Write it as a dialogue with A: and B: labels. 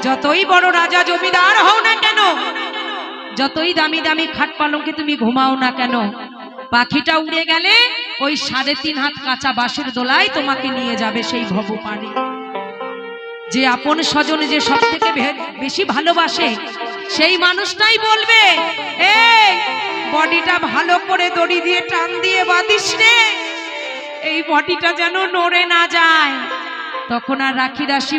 A: যতই বড় রাজা জমিদার হও না কেন, যতই দামি দামি খাট পালঙ্কে তুমি ঘুমাও না কেন, পাখিটা উড়ে গেলে ওই 3.5 হাত কাঁচা বাঁশের দোলায় তোমাকে নিয়ে যাবে সেই ভব পারে। যে আপন স্বজন যে সব থেকে বেশি ভালোবাসে সেই মানুষটাই বলবে, এই বডিটা ভালো করে দড়ি দিয়ে টান দিয়ে বাঁধিস রে, এই বডিটা যেন নড়ে না যায়। তখন আর রাখি দাসী